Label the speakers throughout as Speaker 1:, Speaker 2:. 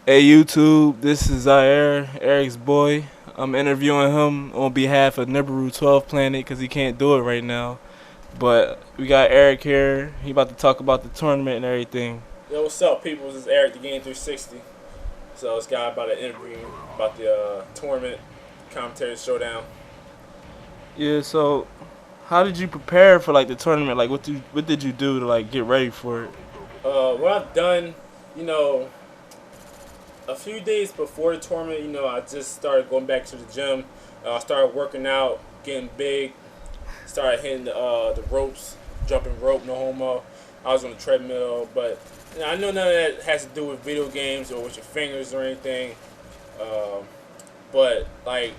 Speaker 1: Hey YouTube, this is Zaire, Eric's boy. I'm interviewing him on behalf of Nibiru 12 Planet because he can't do it right now. But we got Eric here. He about to talk about the tournament and everything.
Speaker 2: Yo, what's up, people? This is Eric, the Game360. So, this guy about to interview about the tournament, Commentators Showdown.
Speaker 1: Yeah, so how did you prepare for like the tournament? Like what did you do to like get ready for it?
Speaker 2: What I've done, you know, a few days before the tournament, I just started going back to the gym. I started working out, getting big, started hitting the ropes, jumping rope, no homo. I was on the treadmill, but I know none of that has to do with video games or with your fingers or anything. Um, but like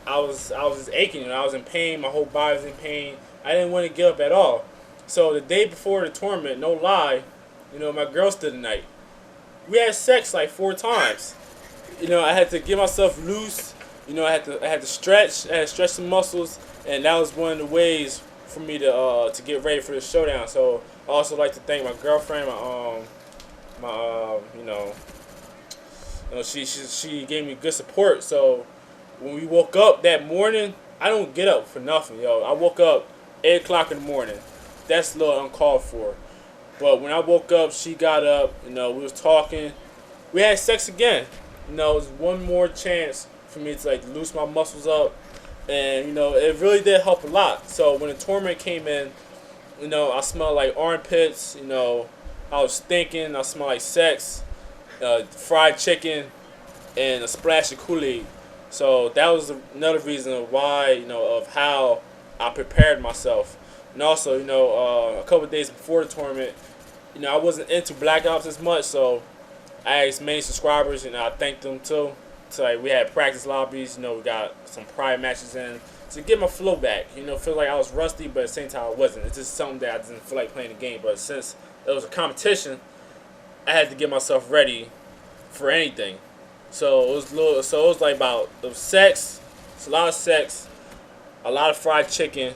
Speaker 2: I was just aching and I was in pain. My whole body was in pain. I didn't want to get up at all. So the day before the tournament, no lie, my girl stood the night. We had sex like 4 times. I had to get myself loose. I had to stretch. I had to stretch some muscles, and that was one of the ways for me to get ready for the showdown. So I also like to thank my girlfriend, she gave me good support. So when we woke up that morning, I don't get up for nothing, yo. I woke up 8 o'clock in the morning. That's a little uncalled for. But when I woke up, she got up. We was talking. We had sex again. It was one more chance for me to like loose my muscles up, and it really did help a lot. So when the tournament came in, I smelled like armpits. I was stinking. I smelled like sex, fried chicken, and a splash of Kool-Aid. So that was another reason of why, of how I prepared myself. And also, a couple of days before the tournament, I wasn't into Black Ops as much, so I asked many subscribers, and I thanked them too. So like we had practice lobbies, we got some private matches in to get my flow back. Feel like I was rusty, but at the same time I wasn't. It's just something that I didn't feel like playing the game. But since it was a competition, I had to get myself ready for anything. So it was it was like about the sex. It's a lot of sex, a lot of fried chicken,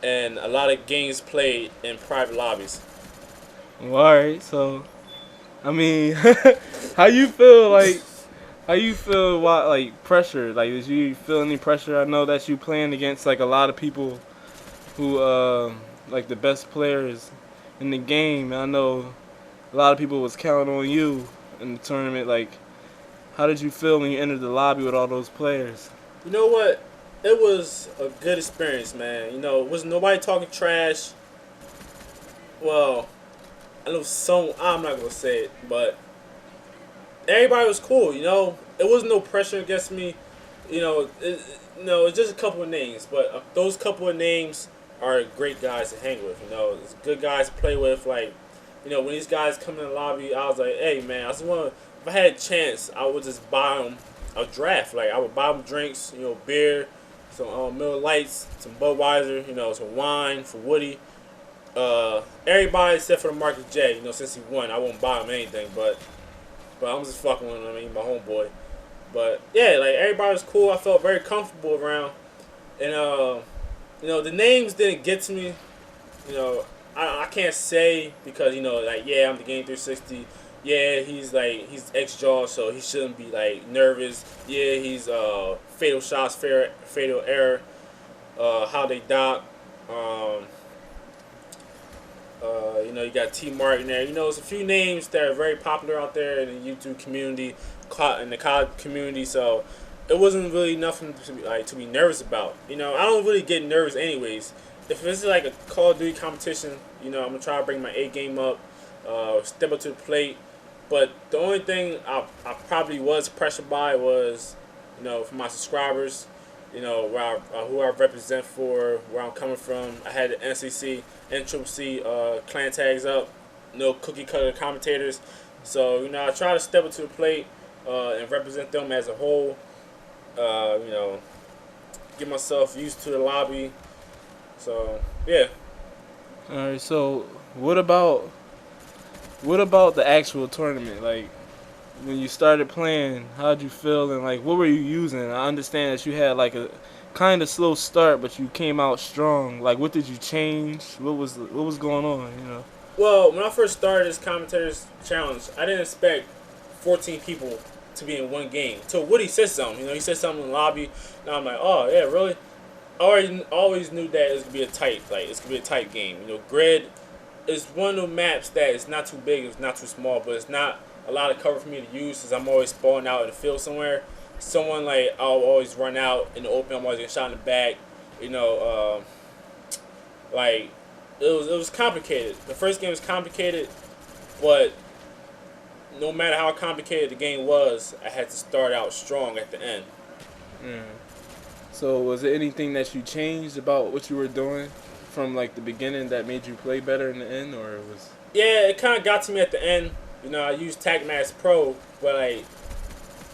Speaker 2: and a lot of games played in private lobbies.
Speaker 1: Well, all right, so I mean, how you feel like? How you feel about like pressure? Like, did you feel any pressure? I know that you playing against like a lot of people who like the best players in the game. And I know a lot of people was counting on you in the tournament. Like, how did you feel when you entered the lobby with all those players?
Speaker 2: You know what? It was a good experience, man. Was nobody talking trash. Well, I know some. I'm not gonna say it, but everybody was cool. It wasn't no pressure against me. No, it's just a couple of names, but those couple of names are great guys to hang with. It's good guys to play with. Like, when these guys come in the lobby, I was like, hey man, I just want. If I had a chance, I would just buy them a draft. Like I would buy them drinks, beer, some Miller Lights, some Budweiser, some wine for Woody. Everybody except for the Marcus J. Since he won, I won't buy him anything, but I'm just fucking with him. I mean, my homeboy. But yeah, like everybody was cool. I felt very comfortable around, and the names didn't get to me. I can't say because like yeah, I'm the Game360. Yeah, he's ex-Jaw, so he shouldn't be like nervous. Yeah, he's fatal shots, fatal error. How they dock. You got T Martin there. There's a few names that are very popular out there in the YouTube community, in the COD community. So it wasn't really nothing to be nervous about. I don't really get nervous anyways. If this is like a Call of Duty competition, I'm gonna try to bring my A game up, step up to the plate. But the only thing I probably was pressured by was, for my subscribers, who I represent for, where I'm coming from. I had the NCC, N-Triple-C clan tags up, no cookie cutter commentators. So, I try to step up to the plate and represent them as a whole. Get myself used to the lobby. So, yeah.
Speaker 1: All right, so what about the actual tournament? Like, when you started playing, how'd you feel and like what were you using? I understand that you had like a kind of slow start, but you came out strong. Like, what did you change? What was going on?
Speaker 2: Well, when I first started this commentators challenge, I didn't expect 14 people to be in one game. So Woody said something. You know, he said something in the lobby. And I'm like, oh yeah, really? I always knew that it's gonna be it's gonna be a tight game. You know, Grid is one of the maps that is not too big, it's not too small, but it's not a lot of cover for me to use, since I'm always spawning out in the field somewhere. Someone like I'll always run out in the open. I'm always getting shot in the back. You know, like it was complicated. The first game was complicated, but no matter how complicated the game was, I had to start out strong at the end.
Speaker 1: Mm. So was there anything that you changed about what you were doing from like the beginning that made you play better in the end, or it was?
Speaker 2: Yeah, it kind of got to me at the end. You know, I used TacMax Pro, but like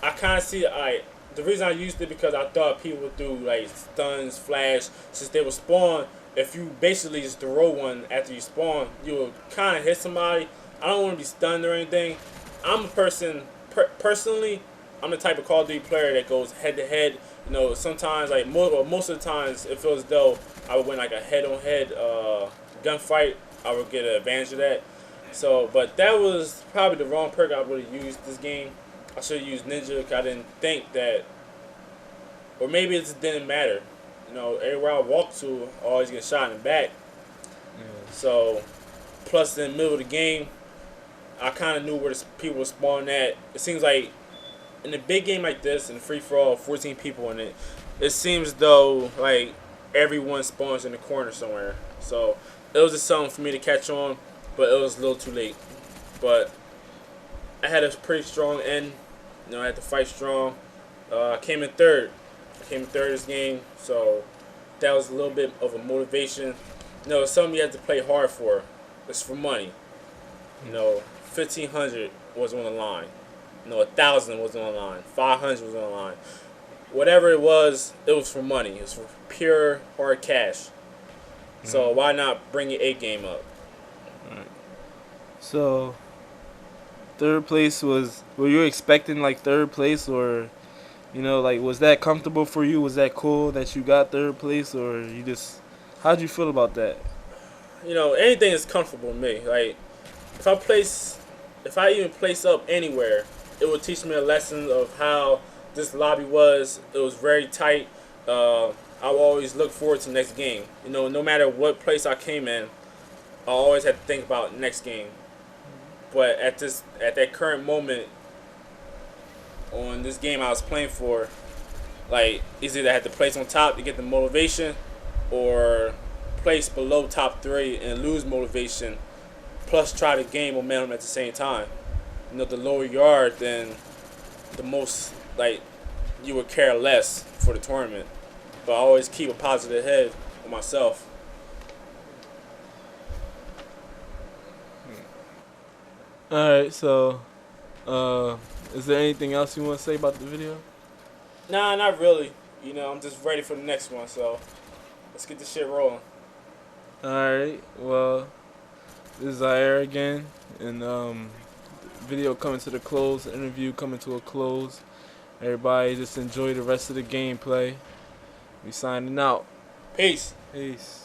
Speaker 2: I kind of see the reason I used it because I thought people would do like stuns, flash, since they would spawn. If you basically just throw one after you spawn, you will kind of hit somebody. I don't want to be stunned or anything. I'm a person, personally, I'm the type of Call of Duty player that goes head to head. You know, sometimes like most of the times it feels as though I would win like a head-on-head gunfight. I would get an advantage of that. So, but that was probably the wrong perk I would have used this game. I should have used Ninja because I didn't think that, or maybe it just didn't matter. You know, everywhere I walk to, I always get shot in the back.
Speaker 1: Yeah.
Speaker 2: So, plus in the middle of the game, I kind of knew where the people were spawning at. It seems like in a big game like this, in free for all, 14 people in it, it seems though like everyone spawns in the corner somewhere. So it was just something for me to catch on, but it was a little too late. But I had a pretty strong end. You know, I had to fight strong. I came in third. This game, so that was a little bit of a motivation. You know, it's something you have to play hard for. It's for money. You know, 1,500 was on the line. You know, 1,000 was on the line. 500 was on the line. Whatever it was for money. It was for pure hard cash. So why not bring your A game up?
Speaker 1: Right. So third place were you expecting like third place, or you know, like was that comfortable for you? Was that cool that you got third place, or you just how'd you feel about that?
Speaker 2: You know, anything is comfortable to me. Like if I even place up anywhere, it will teach me a lesson of how this lobby was. It was very tight. I will always look forward to the next game. You know, no matter what place I came in, I always had to think about next game. But at that current moment on this game I was playing for, like either I had to place on top to get the motivation, or place below top 3 and lose motivation, plus try to gain momentum at the same time. You know, the lower you are, then the most like you would care less for the tournament. But I always keep a positive head on myself.
Speaker 1: Alright, so is there anything else you want to say about the video?
Speaker 2: Nah, not really. You know, I'm just ready for the next one, so let's get this shit rolling.
Speaker 1: Alright, well, this is Zaire again, and video coming to the close, interview coming to a close. Everybody just enjoy the rest of the gameplay. We signing out.
Speaker 2: Peace.
Speaker 1: Peace.